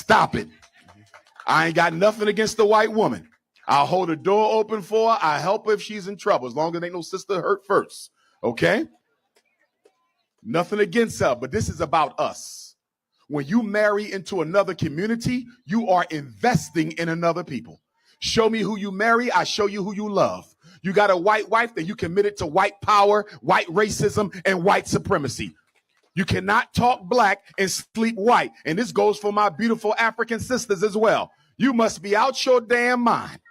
Stop it. I ain't got nothing against the white woman. I'll hold the door open for her. I help her if she's in trouble, as long as ain't no sister hurt first. Okay? Nothing against her, but this is about us. When you marry into another community, you are investing in another people. Show me who you marry, I show you who you love. You got a white wife, then you committed to white power, white racism, and white supremacy. You cannot talk black and sleep white. And this goes for my beautiful African sisters as well. You must be out your damn mind,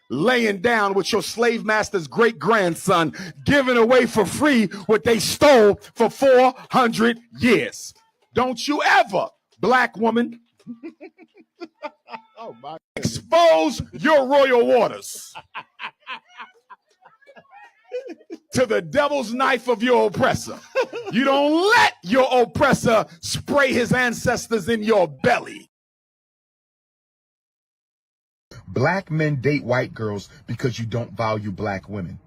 laying down with your slave master's great-grandson, giving away for free what they stole for 400 years. Don't you ever, black woman, oh my expose your royal waters to the devil's knife of your oppressor. You don't let your oppressor spray his ancestors in your belly. Black men date white girls because you don't value black women.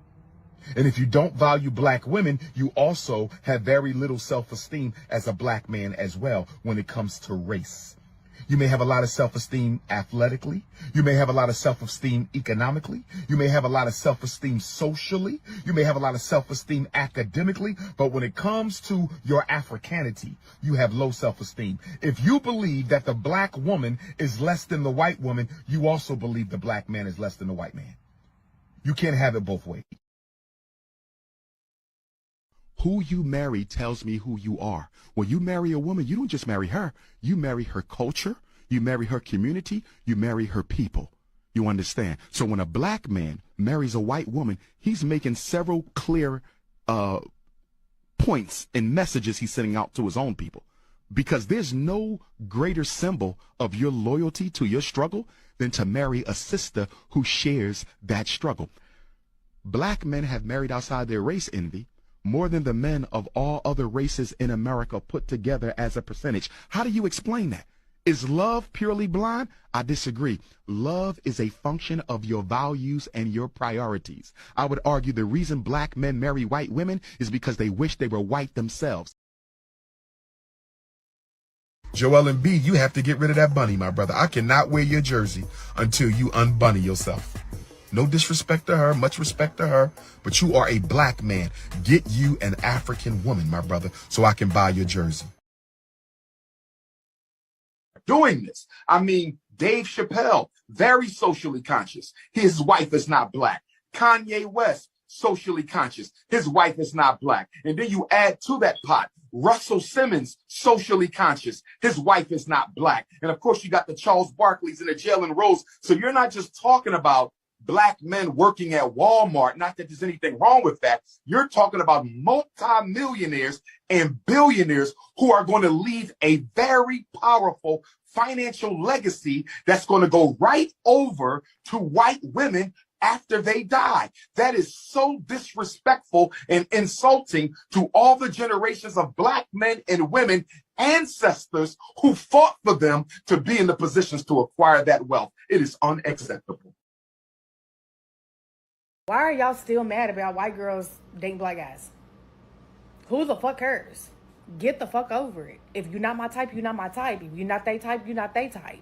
And if you don't value black women, you also have very little self-esteem as a black man as well when it comes to race. You may have a lot of self-esteem athletically. You may have a lot of self-esteem economically. You may have a lot of self-esteem socially. You may have a lot of self-esteem academically. But when it comes to your Africanity, you have low self-esteem. If you believe that the black woman is less than the white woman, you also believe the black man is less than the white man. You can't have it both ways. Who you marry tells me who you are. When you marry a woman, you don't just marry her. You marry her culture. You marry her community. You marry her people. You understand? So when a black man marries a white woman, he's making several clear points and messages he's sending out to his own people. Because there's no greater symbol of your loyalty to your struggle than to marry a sister who shares that struggle. Black men have married outside their race, Envy, more than the men of all other races in America put together as a percentage. How do you explain that? Is love purely blind? I disagree. Love is a function of your values and your priorities. I would argue the reason black men marry white women is because they wish they were white themselves. Joel Embiid, you have to get rid of that bunny, my brother. I cannot wear your jersey until you unbunny yourself. No disrespect to her, much respect to her, but you are a black man. Get you an African woman, my brother, so I can buy your jersey. Doing this. I mean, Dave Chappelle, very socially conscious. His wife is not black. Kanye West, socially conscious. His wife is not black. And then you add to that pot Russell Simmons, socially conscious. His wife is not black. And of course, you got the Charles Barkleys and the Jalen Rose. So you're not just talking about black men working at Walmart. Not that there's anything wrong with that. You're talking about multimillionaires and billionaires who are going to leave a very powerful financial legacy that's going to go right over to white women after they die. That is so disrespectful and insulting to all the generations of black men and women, ancestors who fought for them to be in the positions to acquire that wealth. It is unacceptable. Why are y'all still mad about white girls dating black guys? Who the fuck cares? Get the fuck over it. If you're not my type, you're not my type. If you're not they type, you're not they type.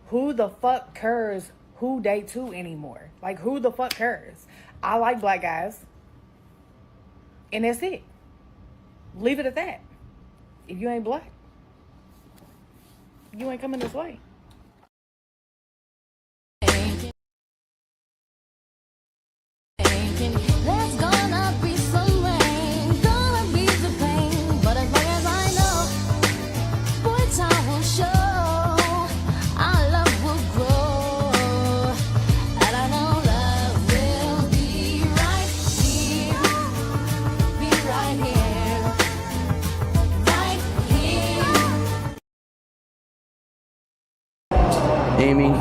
Who the fuck cares who date who anymore? Like, who the fuck cares? I like black guys. And that's it. Leave it at that. If you ain't black, you ain't coming this way. There's gonna be some rain, gonna be the pain, but as long as I know, boy, time will show, our love will grow, and I know love will be right here, right here. Amy,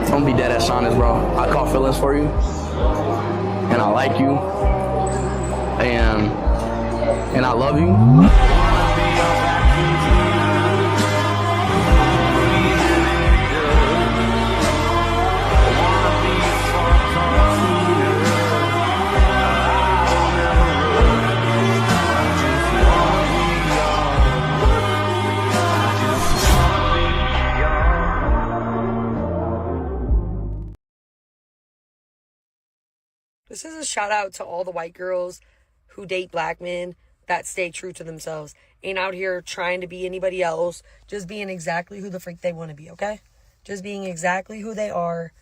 don't be dead ass honest, bro. I caught feelings for you. And I like you, and I love you. This is a shout out to all the white girls who date black men that stay true to themselves. Ain't out here trying to be anybody else. Just being exactly who the freak they want to be, okay? Just being exactly who they are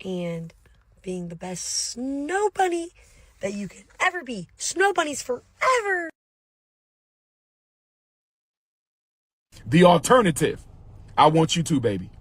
and being the best snow bunny that you can ever be. Snow bunnies forever. The alternative. I want you to, baby.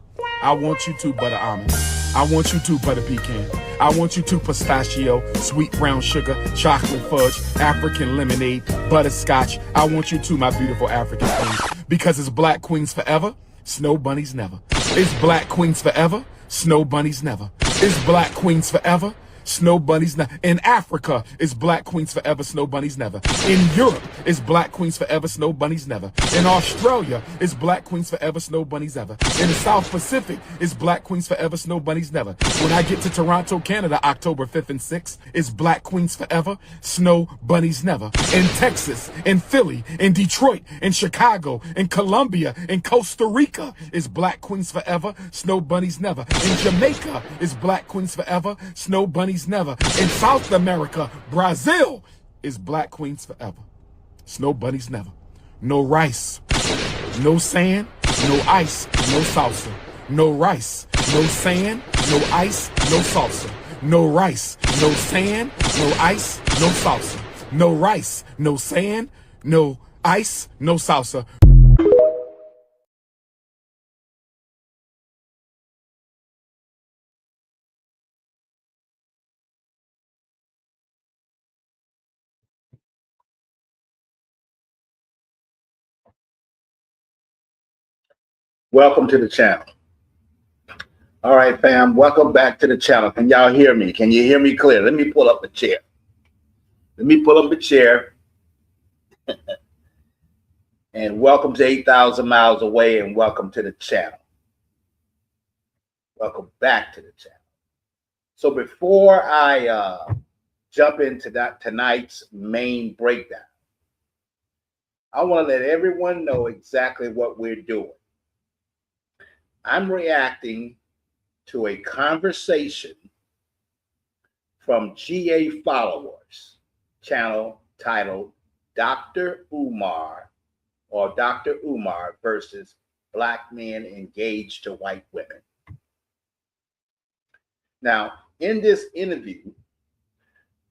I want you to, butter almond. I want you to, butter pecan. I want you to, pistachio, sweet brown sugar, chocolate fudge, African lemonade, butterscotch. I want you to, my beautiful African queens. Because it's black queens forever, snow bunnies never. It's black queens forever, snow bunnies never. It's black queens forever, snow bunnies never. In Africa, it's black queens forever, snow bunnies never. In Europe, it's black queens forever, snow bunnies never. In Australia, it's black queens forever, snow bunnies ever. In the South Pacific, it's black queens forever, snow bunnies never. When I get to Toronto, Canada, October 5th and 6th, it's black queens forever, snow bunnies never. In Texas, in Philly, in Detroit, in Chicago, in Colombia, in Costa Rica, it's black queens forever, snow bunnies never. In Jamaica, it's black queens forever, snow bunnies never. In South America, Brazil, is black queens forever, snow bunnies never. No rice, no sand, no ice, no salsa. No rice, no sand, no ice, no salsa. No rice, no sand, no ice, no salsa. No rice, no sand, no ice, no salsa. Welcome to the channel. All right, fam, welcome back to the channel. Can y'all hear me? Can you hear me clear? Let me pull up the chair. And welcome to 8,000 Miles Away, and welcome to the channel. Welcome back to the channel. So before I jump into tonight's main breakdown, I want to let everyone know exactly what we're doing. I'm reacting to a conversation from GA Followers channel titled Dr. Umar, or Dr. Umar versus Black Men Engaged to White Women. Now, in this interview,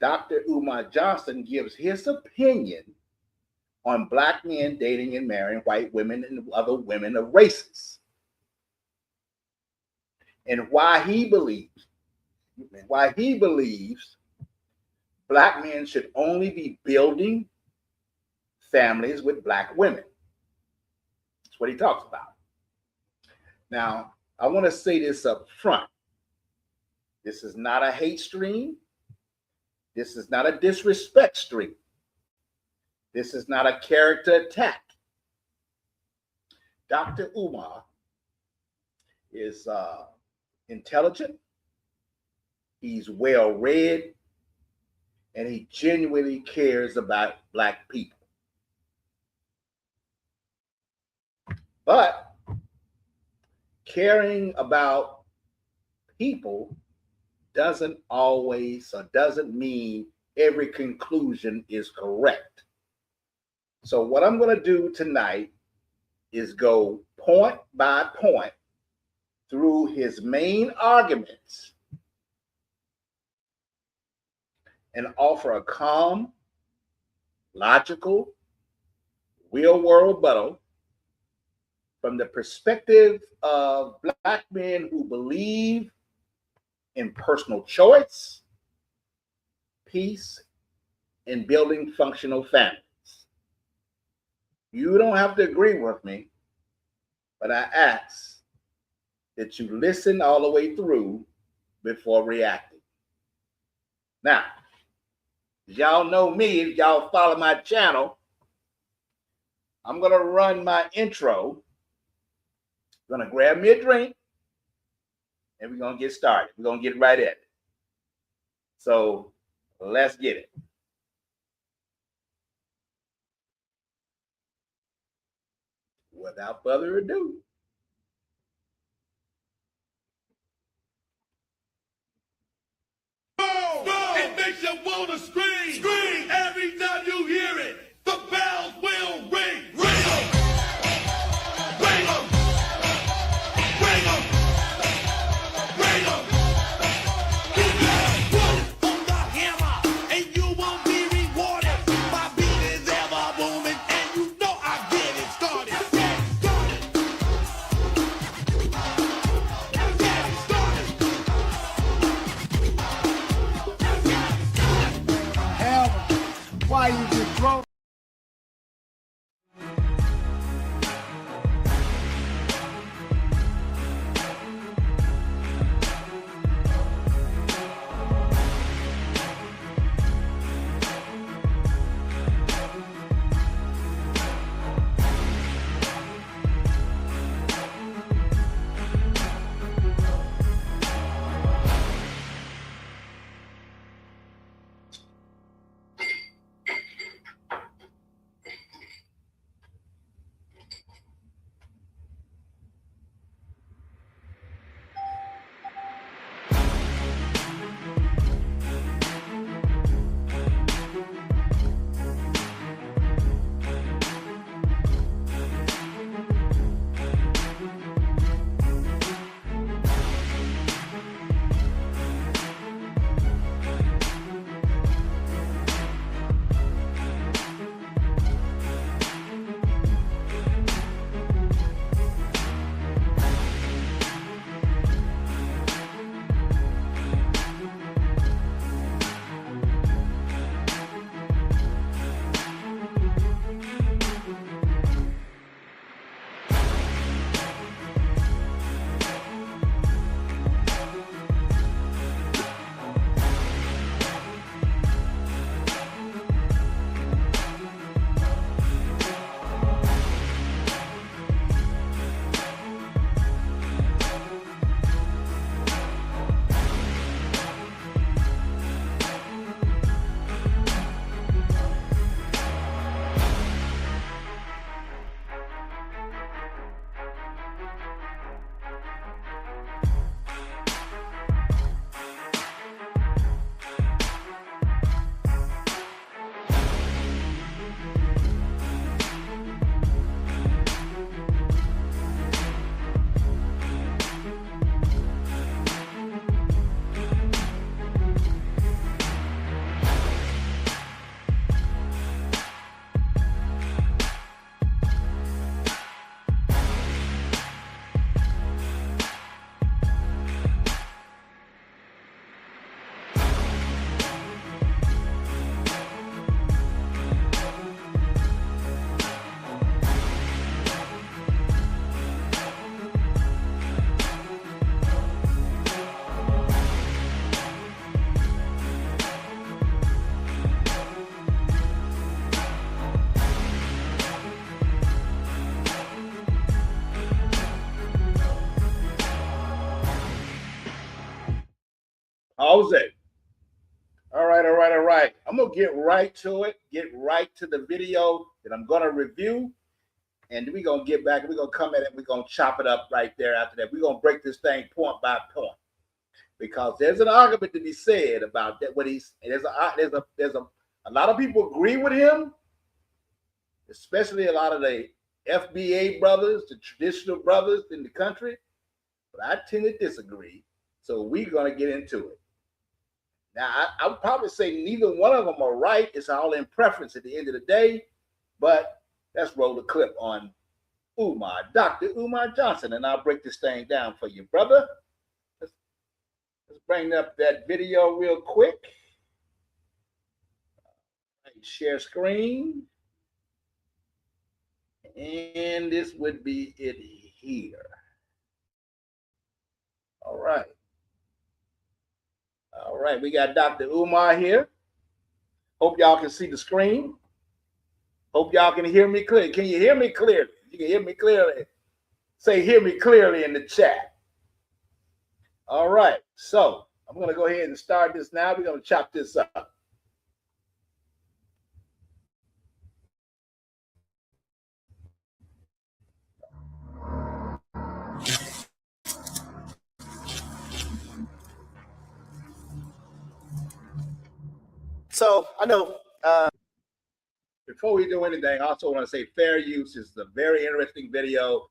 Dr. Umar Johnson gives his opinion on black men dating and marrying white women and other women of races, and why he believes black men should only be building families with black women. That's what he talks about. Now, I want to say this up front. This is not a hate stream. This is not a disrespect stream. This is not a character attack. Dr. Umar is intelligent, he's well read, and he genuinely cares about black people. But caring about people doesn't always, or doesn't mean every conclusion is correct. So what I'm going to do tonight is go point by point through his main arguments and offer a calm, logical, real-world rebuttal from the perspective of black men who believe in personal choice, peace, and building functional families. You don't have to agree with me, but I ask that you listen all the way through before reacting. Now, y'all know me, if y'all follow my channel, I'm gonna run my intro. I'm gonna grab me a drink, and we're gonna get started. We're gonna get right at it. So let's get it. Without further ado. And make gonna scream, scream every time you hear it. The bells will ring, ring 'em, ring 'em, ring 'em, ring 'em. Put on the hammer, and you won't be rewarded. My beat is ever booming, and you know I get it started. Get it started. Get it started. Hell, why you just throw? Jose. All right, all right, all right. I'm gonna get right to it, get right to the video that I'm gonna review, and we're gonna get back and we're gonna come at it, we're gonna chop it up right there after that. We're gonna break this thing point by point. Because there's an argument to be said about that. What he's there's a lot of people agree with him, especially a lot of the FBA brothers, the traditional brothers in the country. But I tend to disagree. So we're gonna get into it. Now I would probably say neither one of them are right. It's all in preference at the end of the day. But let's roll the clip on Umar, Dr. Umar Johnson, and I'll break this thing down for you, brother. Let's bring up that video real quick. Share screen. And this would be it here. All right. All right, we got Dr. Umar here. Hope y'all can see the screen. Hope y'all can hear me clearly. Can you hear me clearly? You can hear me clearly. Say, hear me clearly in the chat. All right, so I'm going to go ahead and start this now. We're going to chop this up. So I know. Before we do anything, I also want to say Fair Use is a very interesting video,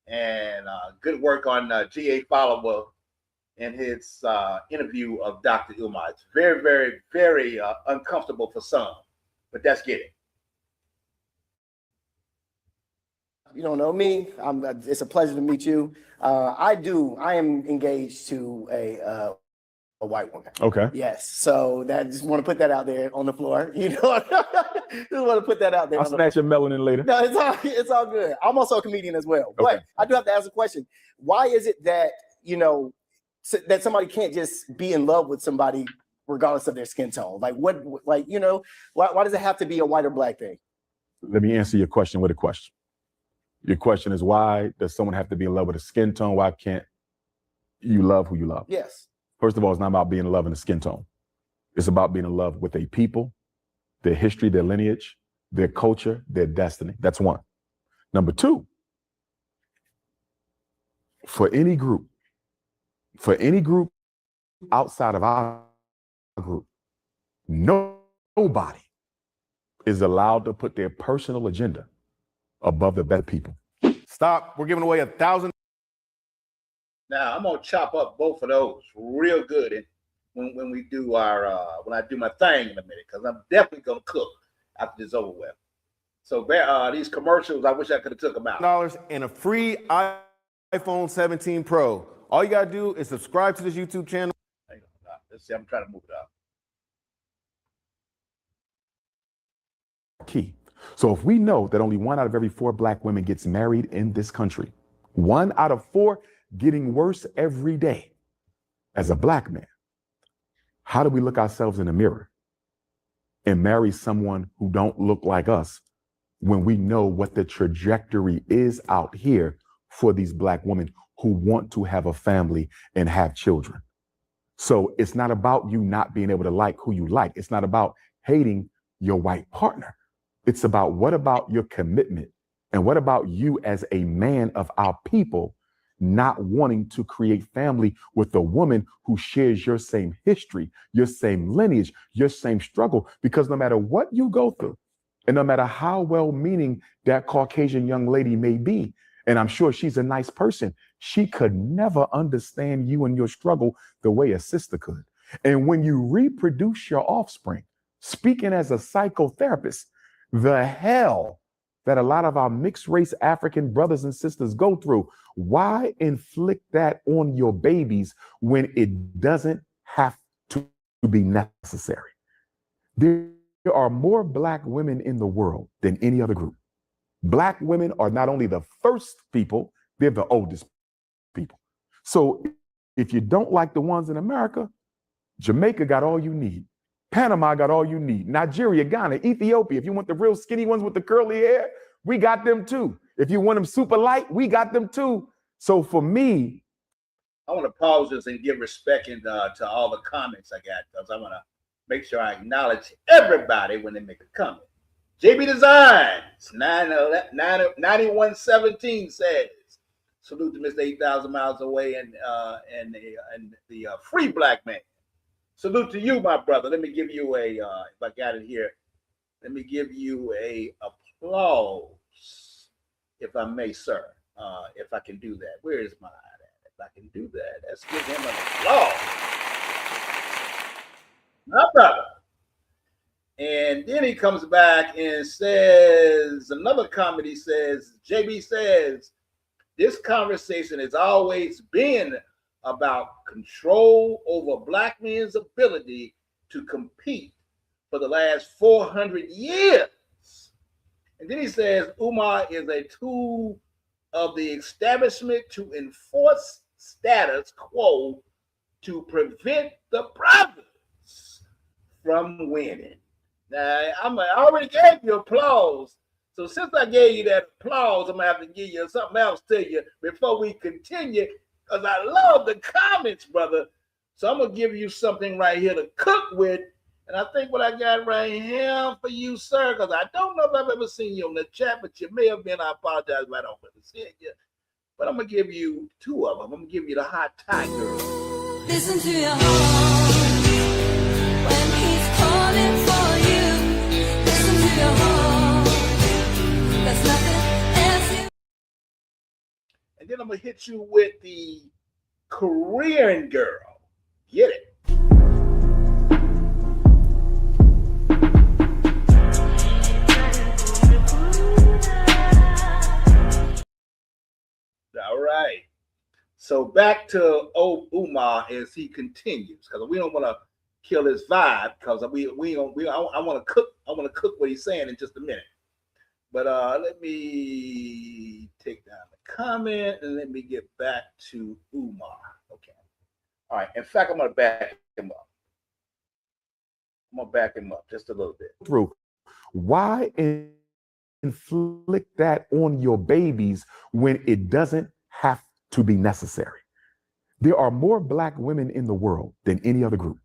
and good work on G.A. Follower in his interview of Dr. UMAR. It's very, very, very uncomfortable for some, but that's getting. You don't know me. It's a pleasure to meet you. I am engaged to a white woman. Okay. Yes. So just want to put that out there on the floor. You know, just want to put that out there. I'll snatch your melanin later. No, it's all good. I'm also a comedian as well. Okay. But I do have to ask a question. Why is it that, that somebody can't just be in love with somebody regardless of their skin tone? Like why does it have to be a white or black thing? Let me answer your question with a question. Your question is, why does someone have to be in love with a skin tone? Why can't you love who you love? Yes. First of all, it's not about being in love in a skin tone. It's about being in love with a people, their history, their lineage, their culture, their destiny. That's one. Number two, for any group outside of our group, nobody is allowed to put their personal agenda above the better people. Stop. We're giving away 1,000. Now I'm gonna chop up both of those real good, and when we do when I do my thing in a minute, because I'm definitely gonna cook after this over with. So these commercials, I wish I could have took them out. $1 and a free iPhone 17 Pro. All you gotta do is subscribe to this YouTube channel. Let's see, I'm trying to move it up. Key. So if we know that only 1 out of every 4 black women gets married in this country, 1 out of 4 getting worse every day, as a black man, how do we look ourselves in the mirror and marry someone who don't look like us when we know what the trajectory is out here for these black women who want to have a family and have children? So it's not about you not being able to like who you like. It's not about hating your white partner. It's about, what about your commitment? And what about you as a man of our people not wanting to create family with a woman who shares your same history, your same lineage, your same struggle? Because no matter what you go through, and no matter how well-meaning that Caucasian young lady may be, and I'm sure she's a nice person, she could never understand you and your struggle the way a sister could. And when you reproduce your offspring, speaking as a psychotherapist, the hell that a lot of our mixed race African brothers and sisters go through, why inflict that on your babies when it doesn't have to be necessary? There are more black women in the world than any other group. Black women are not only the first people, they're the oldest people. So if you don't like the ones in America, Jamaica got all you need. Panama got all you need. Nigeria, Ghana, Ethiopia. If you want the real skinny ones with the curly hair, we got them too. If you want them super light, we got them too. So for me, I want to pause this and give respect to all the comments I got, because I want to make sure I acknowledge everybody when they make a comment. JB Designs 9117 says, salute to Mr. 8,000 miles away and the free black man. Salute to you, my brother. Let me give you a, if I got it here, let me give you a applause, if I may, sir. If I can do that. Where is mine at? If I can do that, let's give him an applause. My brother. And then he comes back and says, another comment, he says, JB says, this conversation has always been about control over black men's ability to compete for the last 400 years. And then he says, UMAR is a tool of the establishment to enforce status quo to prevent the brothers from winning. Now, I already gave you applause. So since I gave you that applause, I'm going to have to give you something else to you before we continue, because I love the comments, brother. So I'm going to give you something right here to cook with. And I think what I got right here for you, sir, because I don't know if I've ever seen you on the chat, but you may have been. I apologize if I don't really see it yet. But I'm going to give you 2 of them. I'm going to give you the hot Thai girl. Listen to your heart when he's calling. running for you. Listen to your heart. There's nothing else you. And then I'm gonna hit you with the Korean girl. Get it? All right. So back to old Umar as he continues, because we don't want to kill his vibe, because I want to cook what he's saying in just a minute. But let me take down the comment and let me get back to Umar. Okay. All right. In fact, I'm gonna back him up. Just a little bit. Through. Why inflict that on your babies when it doesn't have to be necessary? There are more Black women in the world than any other group.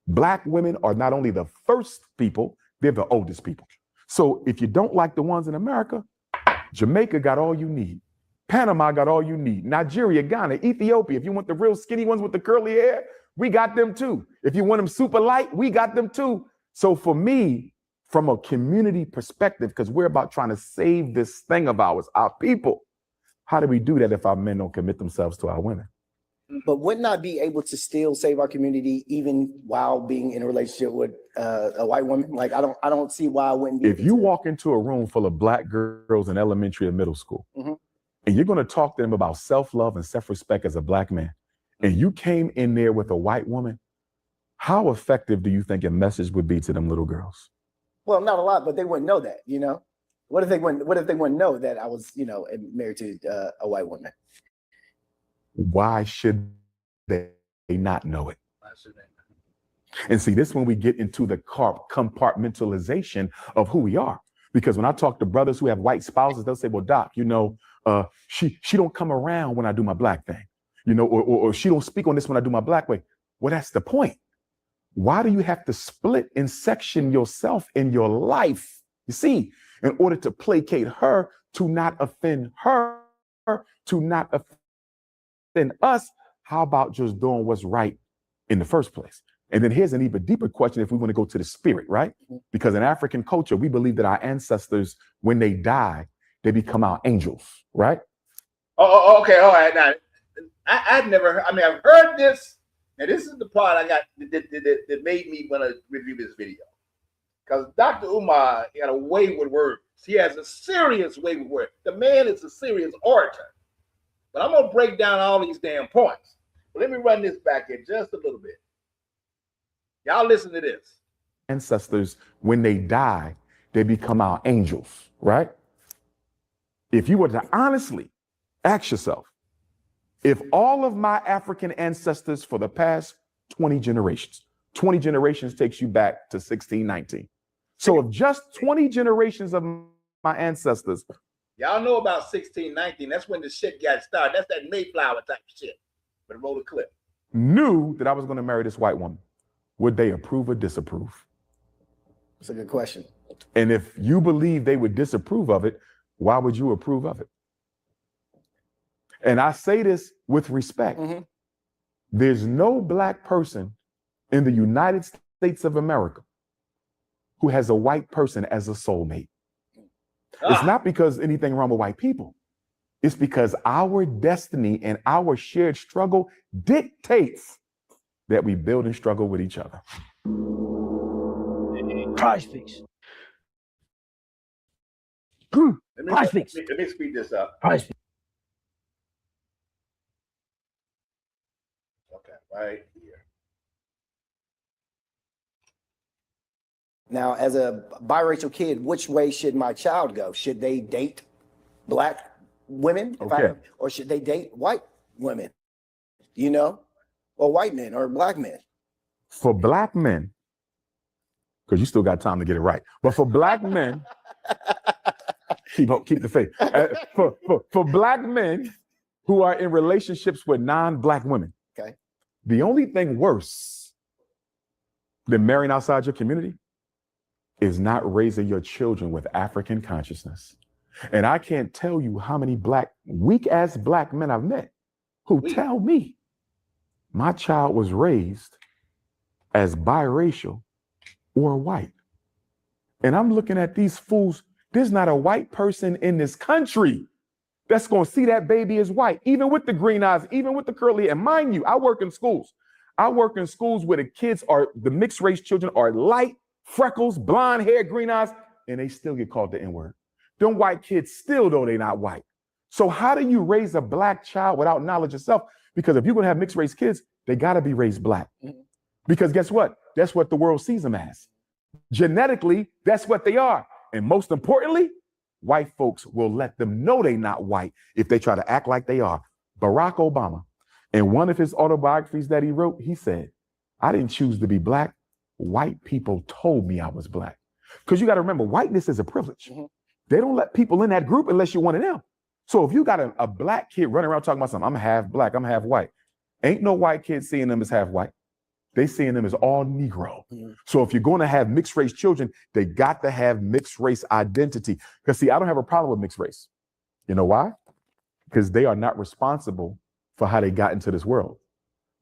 Black women are not only the first people, they're the oldest people. So if you don't like the ones in America, Jamaica got all you need. Panama got all you need. Nigeria, Ghana, Ethiopia, if you want the real skinny ones with the curly hair, we got them too. If you want them super light, we got them too. So for me, from a community perspective, because we're about trying to save this thing of ours, our people, how do we do that if our men don't commit themselves to our women? But would not be able to still save our community even while being in a relationship with a white woman? Like I don't see why I wouldn't be. If you walk into a room full of Black girls in elementary and middle school, and you're going to talk to them about self-love and self-respect as a Black man, and you came in there with a white woman, how effective do you think your message would be to them little girls? Well, not a lot, but they wouldn't know that, you know. What if they wouldn't know that I was, married to a white woman? Why should they not know it? And see, this is when we get into the compartmentalization of who we are. Because when I talk to brothers who have white spouses, they'll say, well, Doc, she don't come around when I do my Black thing, or she don't speak on this when I do my Black way. Well, that's the point. Why do you have to split and section yourself in your life? You see, in order to placate her, to not offend her, to not offend us, how about just doing what's right in the first place? And then here's an even deeper question if we want to go to the spirit, right? Because in African culture, we believe that our ancestors, when they die, they become our angels, right? Oh, okay. All right. Now, I've never heard, I've heard this. And this is the part I got that made me want to review this video. Because Dr. Umar got a way with words. He has a serious way with words. The man is a serious orator. But I'm going to break down all these damn points. But let me run this back in just a little bit. Y'all listen to this. Ancestors, when they die, they become our angels, right? If you were to honestly ask yourself, if all of my African ancestors for the past 20 generations takes you back to 1619. So if just 20 generations of my ancestors. Y'all know about 1619. That's when the shit got started. That's that Mayflower type shit. But roll the clip. Knew that I was going to marry this white woman. Would they approve or disapprove? That's a good question. And if you believe they would disapprove of it, why would you approve of it? And I say this with respect. There's no Black person in the United States of America who has a white person as a soulmate. It's not because anything wrong with white people. It's because our destiny and our shared struggle dictates that we build and struggle with each other. Prize fix. Let me speed this up. Prize fix. Okay, right here. Now, as a biracial kid, which way should my child go? Should they date Black women? Or should they date white women? Or white men or Black men? For Black men, because you still got time to get it right. But for Black men, keep the faith. For Black men who are in relationships with non-Black women, okay, the only thing worse than marrying outside your community is not raising your children with African consciousness. And I can't tell you how many weak-ass Black men I've met who tell me my child was raised as biracial or white. And I'm looking at these fools. There's not a white person in this country that's going to see that baby as white, even with the green eyes, even with the curly. And mind you, I work in schools. I work in schools where the mixed race children are light, freckles, blonde hair, green eyes, and they still get called the N-word. Them white kids still, though, they're not white. So how do you raise a black child without knowledge of self? Because if you're going to have mixed race kids, they got to be raised black. Because guess what? That's what the world sees them as. Genetically, that's what they are. And most importantly, white folks will let them know they're not white if they try to act like they are. Barack Obama, in one of his autobiographies that he wrote, he said, I didn't choose to be black. White people told me I was black. Because you got to remember, whiteness is a privilege. They don't let people in that group unless you're one of them. So if you got a black kid running around talking about something, I'm half black, I'm half white. Ain't no white kid seeing them as half white. They seeing them as all Negro. So if you're going to have mixed race children, they got to have mixed race identity. Because see, I don't have a problem with mixed race. You know why? Because they are not responsible for how they got into this world.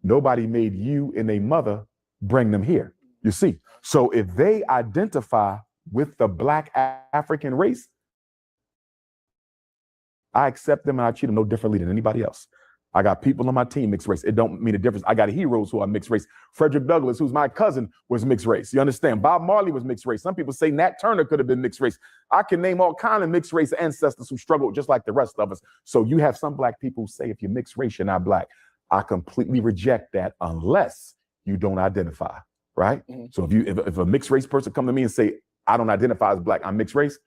Nobody made you and a mother bring them here. You see? So if they identify with the black African race, I accept them and I treat them no differently than anybody else. I got people on my team mixed race. It don't mean a difference. I got heroes who are mixed race. Frederick Douglass, who's my cousin, was mixed race. You understand? Bob Marley was mixed race. Some people say Nat Turner could have been mixed race. I can name all kind of mixed race ancestors who struggled just like the rest of us. So you have some black people who say if you're mixed race, you're not black. I completely reject that unless you don't identify, right? So if a mixed race person come to me and say, I don't identify as black, I'm mixed race,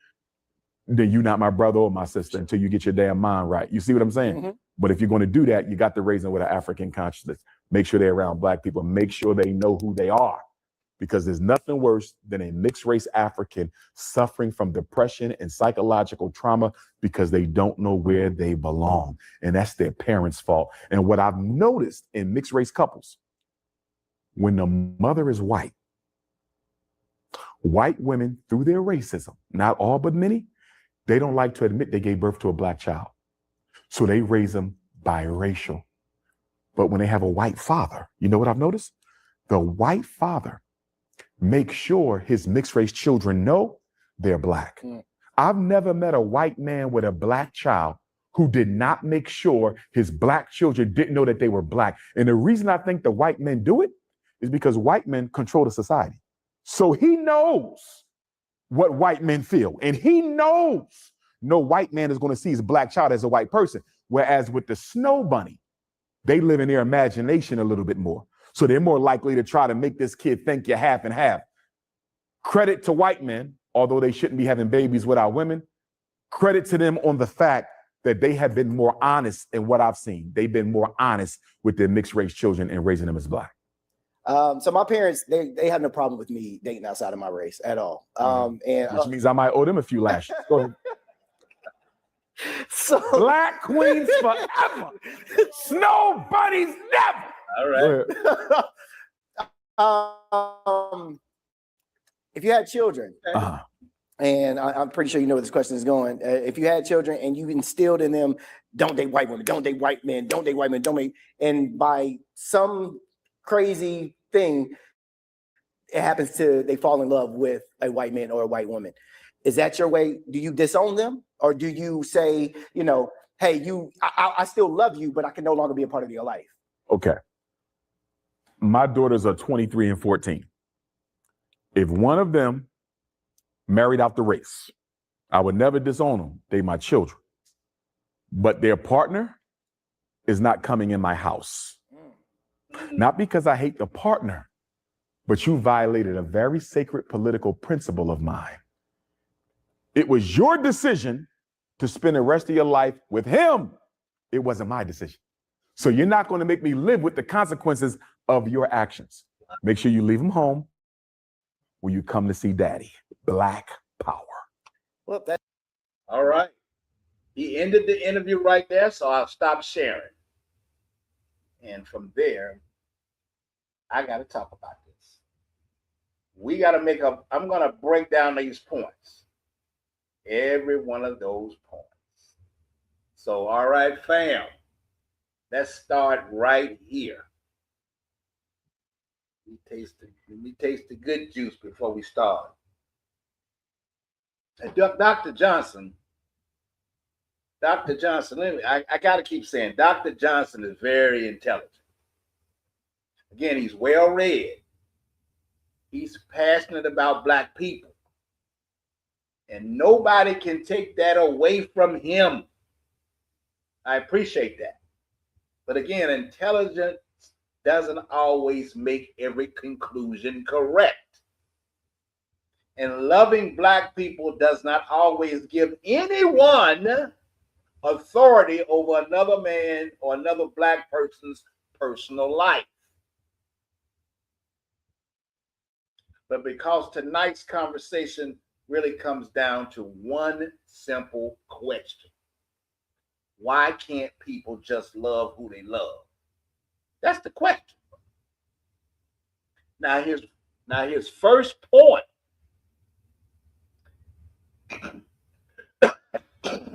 then you're not my brother or my sister until you get your damn mind right. You see what I'm saying? But if you're going to do that, you got to raise them with an African consciousness. Make sure they're around black people. Make sure they know who they are. Because there's nothing worse than a mixed race African suffering from depression and psychological trauma because they don't know where they belong. And that's their parents' fault. And what I've noticed in mixed race couples, when the mother is white women, through their racism, not all but many, they don't like to admit they gave birth to a black child. So they raise them biracial. But when they have a white father, you know what I've noticed? The white father makes sure his mixed race children know they're black. I've never met a white man with a black child who did not make sure his black children didn't know that they were black. And the reason I think the white men do it is because white men control the society. So he knows what white men feel. And he knows no white man is going to see his black child as a white person. Whereas with the snow bunny, they live in their imagination a little bit more. So they're more likely to try to make this kid think you're half and half. Credit to white men, although they shouldn't be having babies without women. Credit to them on the fact that they have been more honest in what I've seen. They've been more honest with their mixed race children and raising them as black. So my parents, they had no problem with me dating outside of my race at all. Which means I might owe them a few lashes. Go ahead. So black queens forever. Snow bunnies never. All right. If you had children, and I'm pretty sure you know where this question is going. If you had children and you instilled in them, don't date white women, don't date white men, don't date white men, don't date, and by some crazy thing, it happens they fall in love with a white man or a white woman. Is that your way? Do you disown them? Or do you say, hey, I still love you, but I can no longer be a part of your life? Okay. My daughters are 23 and 14. If one of them married out the race, I would never disown them. They're my children. But their partner is not coming in my house. Not because I hate the partner, but you violated a very sacred political principle of mine. It was your decision to spend the rest of your life with him. It wasn't my decision. So you're not going to make me live with the consequences of your actions. Make sure you leave him home when you come to see daddy. Black power. Well, all right. He ended the interview right there, so I'll stop sharing. And from there, I got to talk about this. We got to I'm going to break down these points. Every one of those points. So, all right, fam, let's start right here. Let me taste the good juice before we start. And Dr. Johnson, I got to keep saying, Dr. Johnson is very intelligent. Again, he's well read. He's passionate about Black people. And nobody can take that away from him. I appreciate that. But again, intelligence doesn't always make every conclusion correct. And loving Black people does not always give anyone authority over another man or another Black person's personal life. But because tonight's conversation really comes down to one simple question: why can't people just love who they love? That's the question. Now his first point.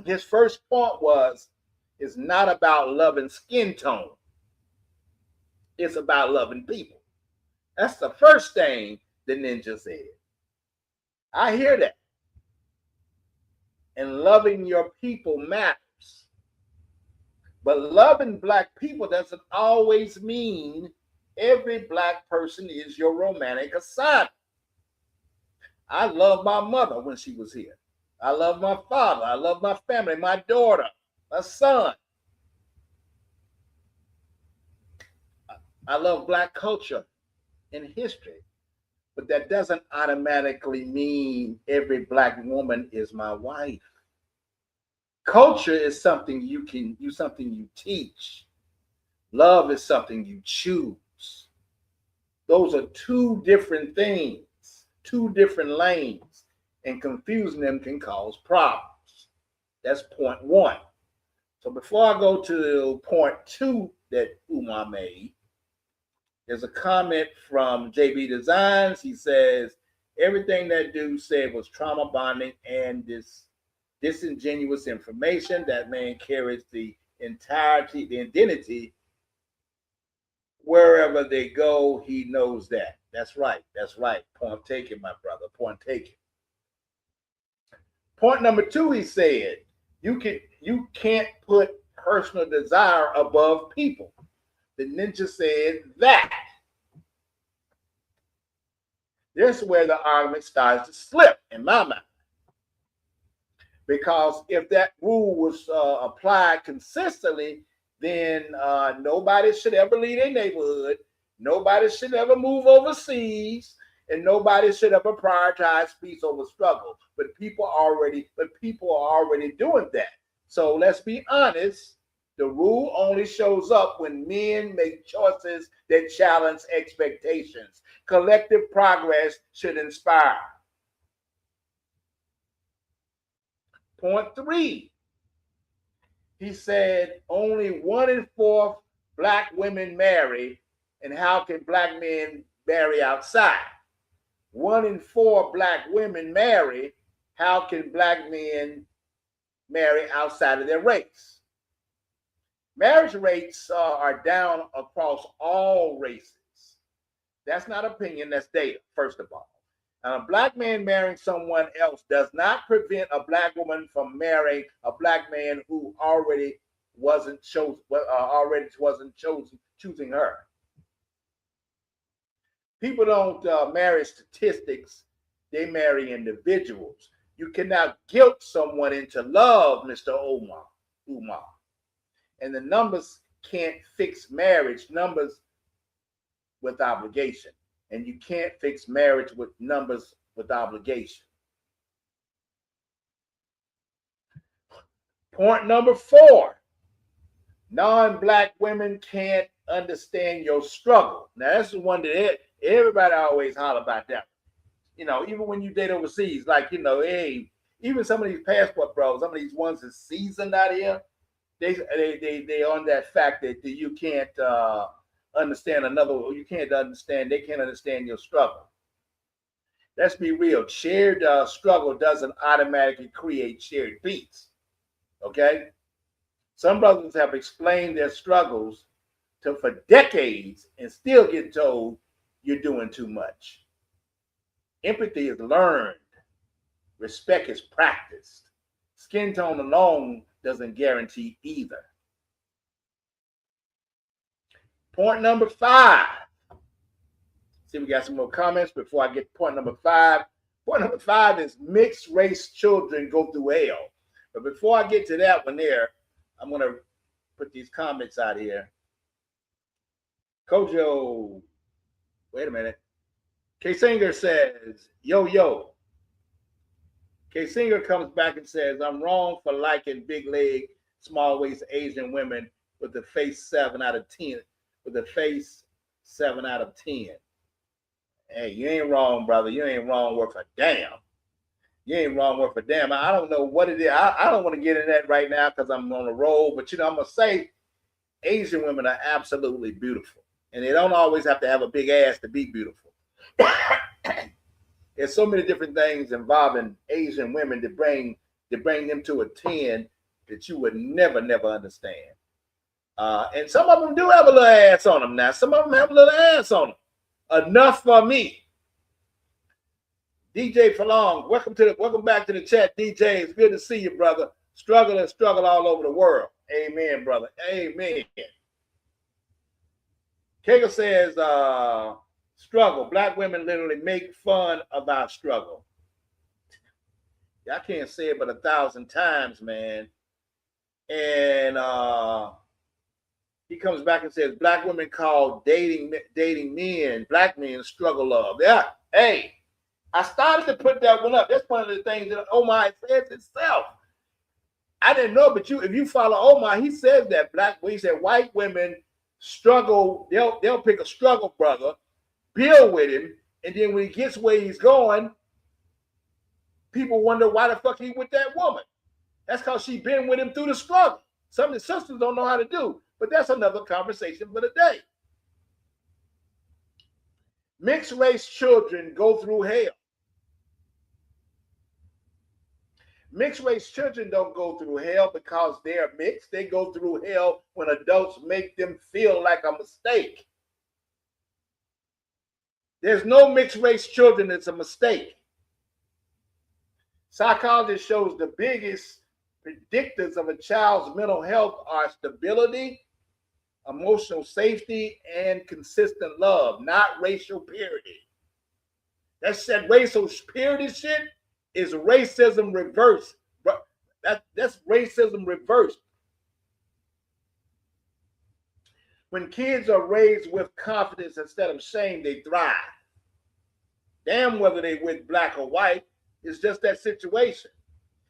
His first point was, it's not about loving skin tone. It's about loving people. That's the first thing the ninja said. I hear that. And loving your people matters. But loving Black people doesn't always mean every Black person is your romantic assignment. I love my mother when she was here. I love my father. I love my family, my daughter, my son. I love Black culture and history. But that doesn't automatically mean every Black woman is my wife. Culture is something you teach. Love is something you choose. Those are two different things, two different lanes, and confusing them can cause problems. That's point one. So before I go to point two that UMAR made, there's a comment from JB Designs. He says, everything that dude said was trauma bonding and this disingenuous information. That man carries the identity. Wherever they go, he knows that. That's right. That's right. Point taken, my brother. Point taken. Point number two, he said, you can't put personal desire above people. The ninja said that. This is where the argument starts to slip in my mind. Because if that rule was applied consistently, then nobody should ever leave their neighborhood. Nobody should ever move overseas. And nobody should ever prioritize peace over struggle. But people are already doing that. So let's be honest. The rule only shows up when men make choices that challenge expectations. Collective progress should inspire. Point three, he said only 1 in 4 Black women marry, and how can Black men marry outside? 1 in 4 Black women marry, how can Black men marry outside of their race? Marriage rates are down across all races. That's not opinion, that's data, first of all. A Black man marrying someone else does not prevent a Black woman from marrying a Black man who already wasn't choosing her. People don't marry statistics, they marry individuals. You cannot guilt someone into love, Mr. Umar. And the numbers can't fix marriage, numbers with obligation. And you can't fix marriage with numbers with obligation. Point number 4, non-Black women can't understand your struggle. Now, that's the one that everybody always holler about that. You know, even when you date overseas, like, you know, hey, even some of these passport bros, some of these ones that's seasoned out here, they on that fact that you can't understand they can't understand your struggle. Let's be real. Shared struggle doesn't automatically create shared peace. Okay? Some brothers have explained their struggles for decades and still get told you're doing too much. Empathy is learned. Respect is practiced. Skin tone alone doesn't guarantee either. Point number 5. See, we got some more comments before I get to point number 5. Point number 5 is mixed race children go through hell. But before I get to that one there, I'm going to put these comments out here. Kojo, wait a minute. K Singer says, yo, yo. K Singer comes back and says, I'm wrong for liking big leg, small waist Asian women with the face 7 out of 10. With the face 7 out of 10. Hey, you ain't wrong, brother. You ain't wrong worth a damn. You ain't wrong worth a damn. I don't know what it is. I don't want to get in that right now because I'm on a roll. But, I'm going to say Asian women are absolutely beautiful. And they don't always have to have a big ass to be beautiful. There's so many different things involving Asian women to bring them to a 10 that you would never understand. And some of them do have a little ass on them now. Some of them have a little ass on them. Enough for me. DJ Falong, welcome back to the chat. DJ, it's good to see you, brother. Struggle all over the world. Amen, brother. Amen. Kegel says, struggle. Black women literally make fun of our struggle. I can't say it but 1,000 times, man. And he comes back and says, black women call dating men, black men struggle love. Yeah. Hey, I started to put that one up. That's one of the things that Omar says himself. I didn't know, but if you follow Omar, he says that he said white women struggle, they'll pick a struggle brother, build with him, and then when he gets where he's going, people wonder why the fuck he with that woman. That's because she been with him through the struggle. Some of the sisters don't know how to do, but that's another conversation for the day. Mixed race children go through hell. Mixed race children don't go through hell because they're mixed. They go through hell when adults make them feel like a mistake. There's no mixed race children that's a mistake. Psychology shows the biggest predictors of a child's mental health are stability, emotional safety, and consistent love, not racial purity. That racial purity shit is racism reversed. That's racism reversed. When kids are raised with confidence instead of shame, they thrive. Damn whether they with black or white, it's just that situation.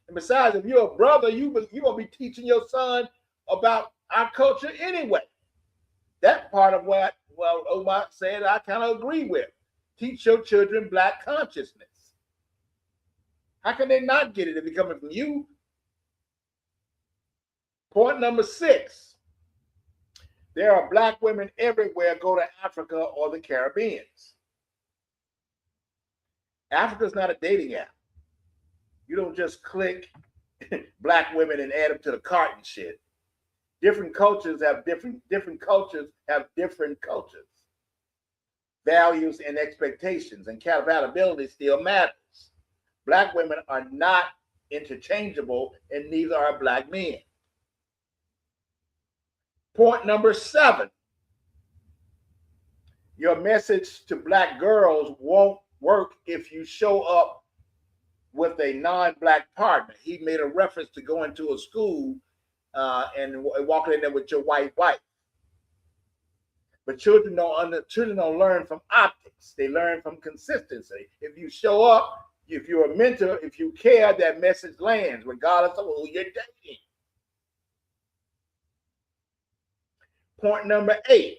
And besides, if you're a brother, you're going to be teaching your son about our culture anyway. That part of what Omar said, I kind of agree with. Teach your children black consciousness. How can they not get it if it's coming from you? Point number 6. There are black women everywhere. Go to Africa or the Caribbean. Africa's not a dating app. You don't just click black women and add them to the cart and shit. Different cultures have different cultures. Values and expectations, and compatibility still matters. Black women are not interchangeable, and neither are black men. Point number 7. Your message to black girls won't work if you show up with a non-black partner. He made a reference to going to a school and walking in there with your white wife. But children don't learn from optics. They learn from consistency. If you show up, if you're a mentor, if you care, that message lands regardless of who you're dating. Point number 8.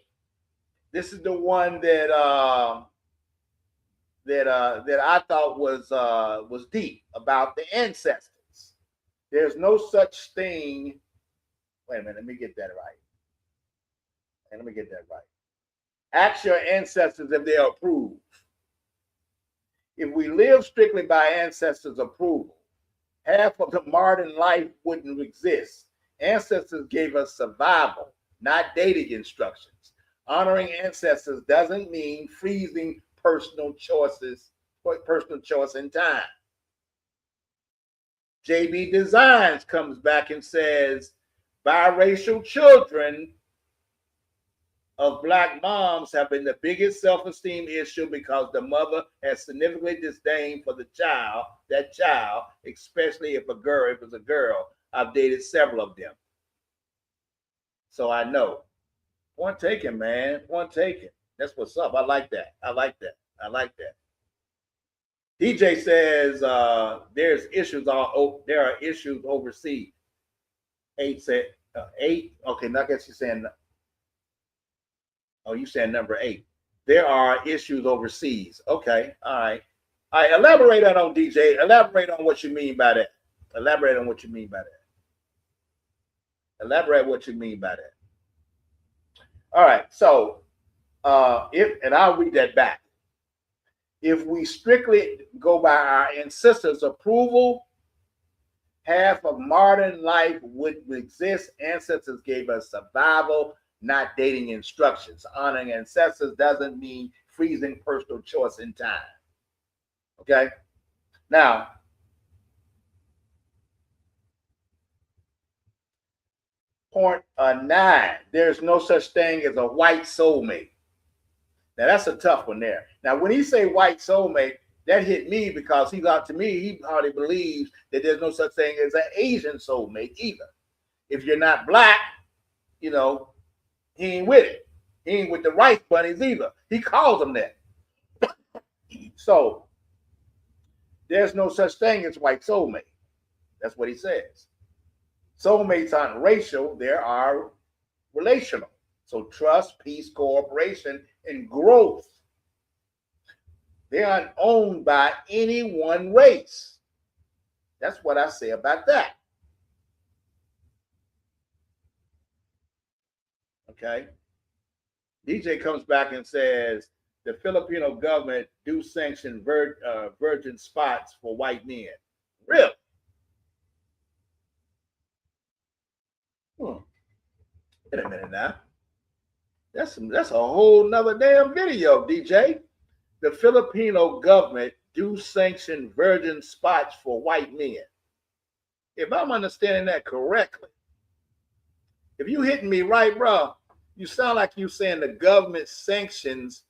This is the one that I thought was deep about the ancestors. There's no such thing. Wait a minute, let me get that right. Ask your ancestors if they approve. If we live strictly by ancestors' approval, half of the modern life wouldn't exist. Ancestors gave us survival, not dating instructions. Honoring ancestors doesn't mean freezing personal choice in time. JB Designs comes back and says, biracial children of Black moms have been the biggest self-esteem issue because the mother has significantly disdain for that child, especially if it's a girl. I've dated several of them, so I know. Point taken, man. Point taken. That's what's up. I like that. DJ says there are issues overseas. 8 said 8. Okay, now I guess you're saying. Oh, you saying number 8. There are issues overseas. Okay, all right. Elaborate on DJ. Elaborate on what you mean by that. All right. So, I'll read that back. If we strictly go by our ancestors' approval, half of modern life would exist. Ancestors gave us survival, not dating instructions. Honoring ancestors doesn't mean freezing personal choice in time. Okay? Now, point 9, there's no such thing as a white soulmate. Now, that's a tough one there. Now, when he say white soulmate, that hit me because he hardly believes that there's no such thing as an Asian soulmate either. If you're not Black, he ain't with it. He ain't with the rice bunnies either. He calls them that. So, there's no such thing as white soulmate. That's what he says. Soulmates aren't racial, they are relational. So trust, peace, cooperation, and growth. They aren't owned by any one race. That's what I say about that. Okay. DJ comes back and says the Filipino government do sanction virgin spots for white men. Really? Wait a minute now. That's a whole nother damn video, DJ. The Filipino government do sanction virgin spots for white men. If I'm understanding that correctly, if you hitting me right, bro, you sound like you saying the government sanctions,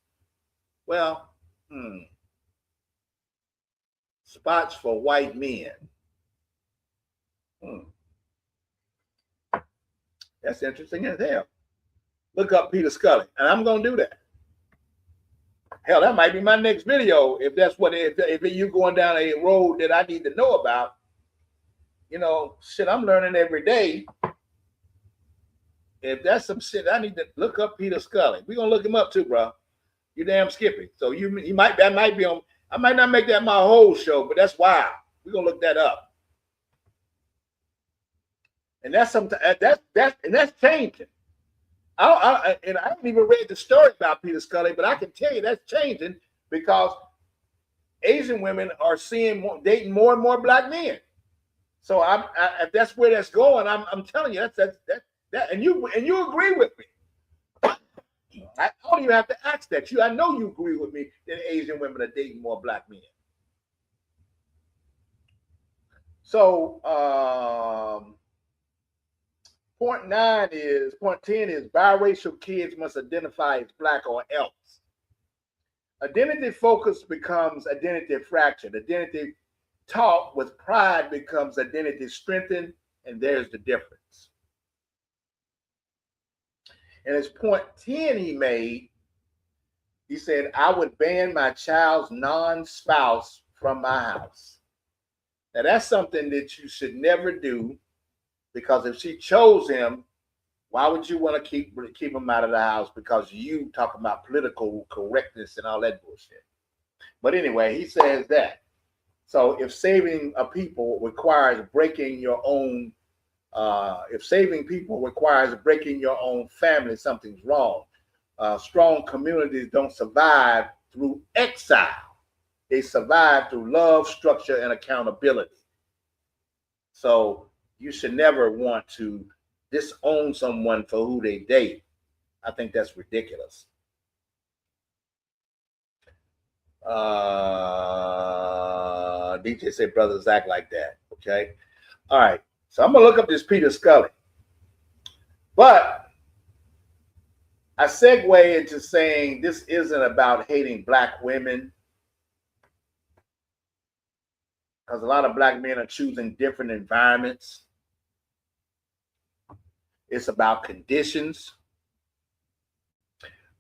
spots for white men. That's interesting as hell. Look up Peter Scully, and I'm gonna do that. Hell, that might be my next video if that's what if you going down a road that I need to know about. Shit, I'm learning every day. If that's some shit, I need to look up Peter Scully. We're gonna look him up too, bro. You damn Skippy. So that might be on. I might not make that my whole show, but that's wild. We're gonna look that up. And that's something that's changing. I haven't even read the story about Peter Scully, but I can tell you that's changing because Asian women are dating more and more Black men. So if that's where that's going, I'm telling you that and you agree with me. I don't even have to ask that. I know you agree with me that Asian women are dating more Black men. So point 10 is biracial kids must identify as Black or else. Identity focus becomes identity fractured. Identity taught with pride becomes identity strengthened, and there's the difference. And it's point 10 he made. He said, I would ban my child's non-spouse from my house. Now, that's something that you should never do, because if she chose him, why would you want to keep him out of the house? Because you talk about political correctness and all that bullshit. But anyway, he says that. So if saving a people requires breaking your own, family, something's wrong. Strong communities don't survive through exile. They survive through love, structure, and accountability. So you should never want to disown someone for who they date. I think that's ridiculous. DJ said brothers act like that. Okay. All right. So I'm gonna look up this Peter Scully. But I segue into saying this isn't about hating black women, because a lot of black men are choosing different environments. It's about conditions.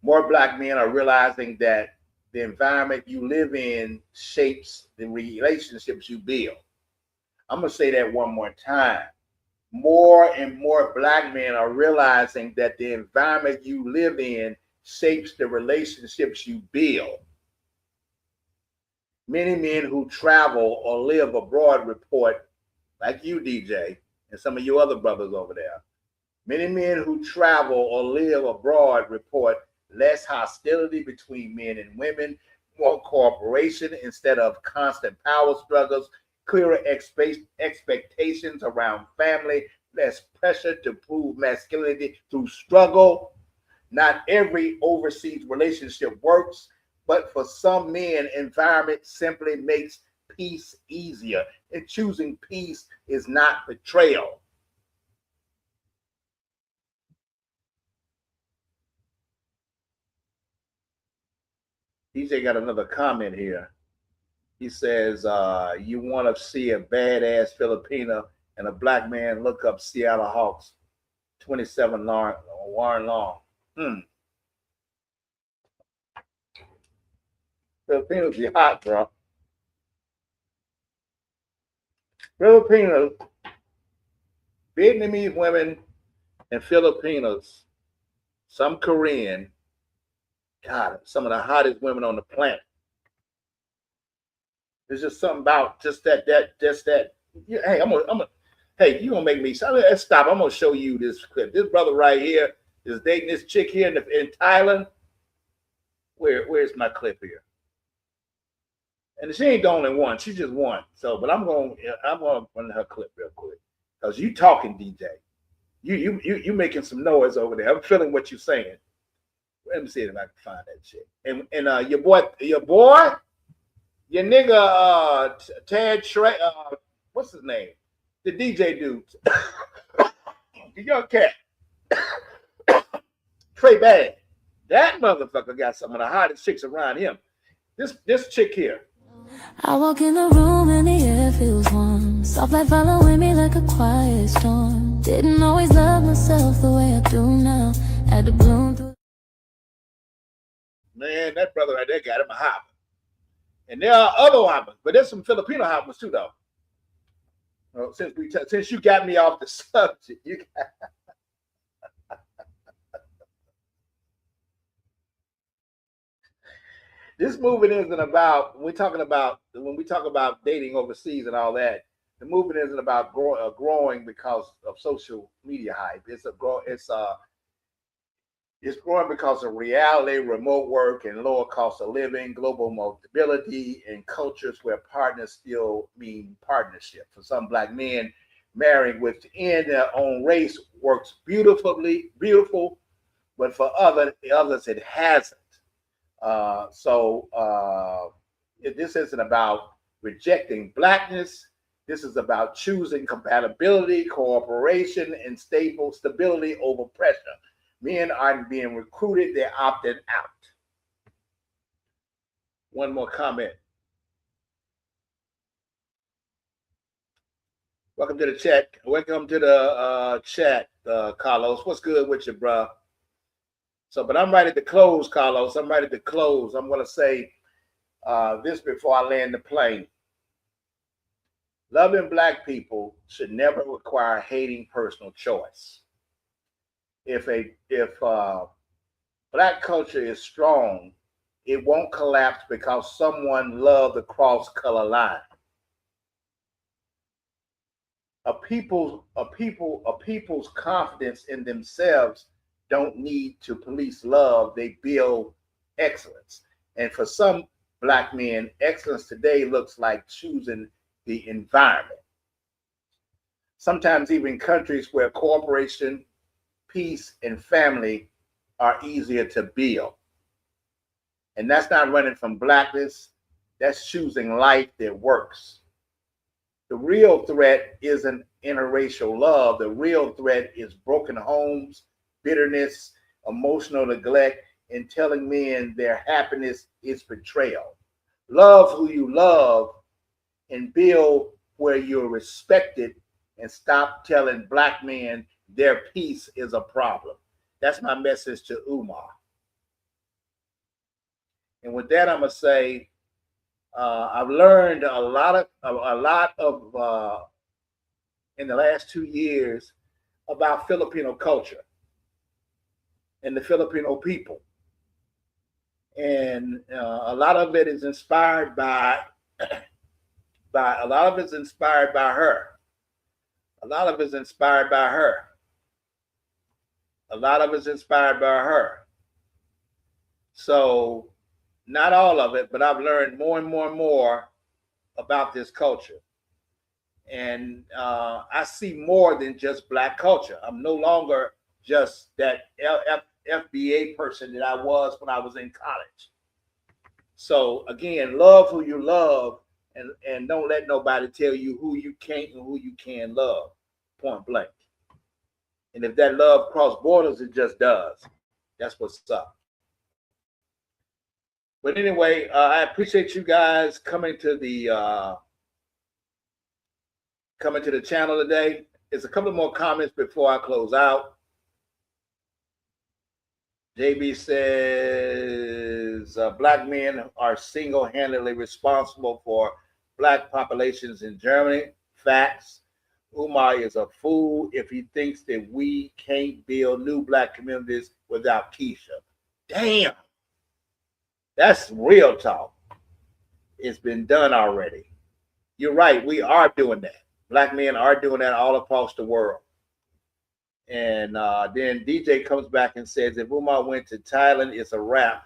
More black men are realizing that the environment you live in shapes the relationships you build. I'm going to say that one more time. More and more black men are realizing that the environment you live in shapes the relationships you build. Many men who travel or live abroad report, like you, DJ, and some of you other brothers over there, many men who travel or live abroad report less hostility between men and women, more cooperation instead of constant power struggles, clearer expectations around family, less pressure to prove masculinity through struggle. Not every overseas relationship works, but for some men, environment simply makes peace easier. And choosing peace is not betrayal. DJ got another comment here. He says, you want to see a badass Filipina and a black man, look up Seattle Hawks 27 Warren Long. Filipinos be hot, bro. Filipinos, Vietnamese women and Filipinos, some Korean, God, some of the hottest women on the planet. There's just something about just that. Yeah, hey, hey, you gonna make me? Let's stop. I'm gonna show you this clip. This brother right here is dating this chick here in Thailand. Where's my clip here? And she ain't the only one. She just one. So, but I'm gonna run her clip real quick because you talking, DJ. You making some noise over there. I'm feeling what you're saying. Let me see if I can find that shit. And your nigga Tad Trey, what's his name? The DJ dude. The young cat. Trey Bad. That motherfucker got some of the hottest chicks around him. This chick here. I walk in the room and the air feels warm. Soft light following me like a quiet storm. Didn't always love myself the way I do now. Had to bloom through. Man, that brother right there got him a hop. And there are other hoppers, but there's some Filipino hoppers too, though. Well, since you got me off the subject, you got... This movement isn't about when we talk about dating overseas and all that. The movement isn't about growing because of social media hype. It's growing because of reality, remote work, and lower cost of living, global mobility, and cultures where partners still mean partnership. For some black men, marrying within their own race works beautiful, but for others it hasn't. This isn't about rejecting blackness. This is about choosing compatibility, cooperation, and stability over pressure. Men aren't being recruited, they're opting out. One more comment. Welcome to the chat. Welcome to the chat, Carlos. What's good with you, bro? So, but I'm ready to close, Carlos. I'm ready to close. I'm going to say this before I land the plane. Loving black people should never require hating personal choice. If black culture is strong, it won't collapse because someone loved the cross color line. A people's confidence in themselves don't need to police love. They build excellence. And for some black men, excellence today looks like choosing the environment. Sometimes even countries where cooperation, peace, and family are easier to build. And that's not running from blackness. That's choosing life that works. The real threat isn't interracial love. The real threat is broken homes, bitterness, emotional neglect, and telling men their happiness is betrayal. Love who you love and build where you're respected, and stop telling black men their peace is a problem. That's my message to UMAR. And with that, I'm gonna say I've learned a lot of in the last 2 years about Filipino culture and the Filipino people, and a lot of it is inspired by a lot of it's inspired by her. A lot of it's inspired by her. A lot of it's inspired by her. So, not all of it, but I've learned more and more and more about this culture. And I see more than just black culture. I'm no longer just that FBA person that I was when I was in college. So again, love who you love, and don't let nobody tell you who you can't and who you can love, point blank. And if that love cross borders, it just does. That's what's up. But anyway, I appreciate you guys coming to the channel today. There's a couple more comments before I close out. JB says black men are single-handedly responsible for black populations in Germany. Facts. Umar is a fool if he thinks that we can't build new black communities without Keisha. Damn. That's real talk. It's been done already. You're right. We are doing that. Black men are doing that all across the world. And then DJ comes back and says, if Umar went to Thailand, it's a wrap.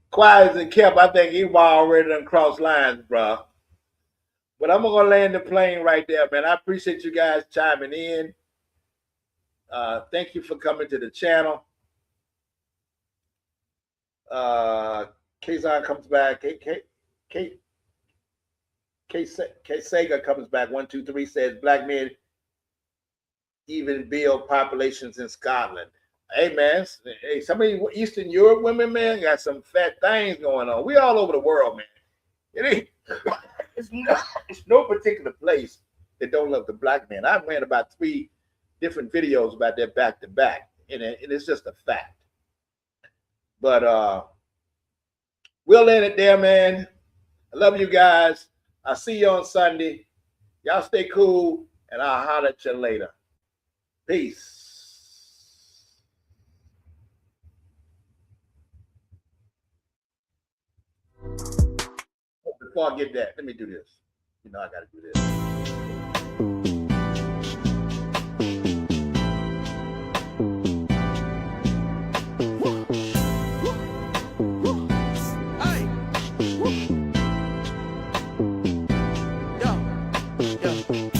Quiet as it kept, I think Umar already done crossed lines, bro. But I'm going to land the plane right there, man. I appreciate you guys chiming in. Thank you for coming to the channel. Kazan comes back. K Sega comes back. 1, 2, 3 says black men even build populations in Scotland. Hey man, hey, some of you Eastern Europe women, man, got some fat things going on. We all over the world, man. It ain't. It's no particular place that don't love the black man. I've ran about 3 different videos about that back to back, and it's just a fact. But we'll end it there, man. I love you guys. I'll see you on Sunday. Y'all stay cool, and I'll holler at you later. Peace. Before I get that, let me do this. You know I got to do this. Hey. Yo.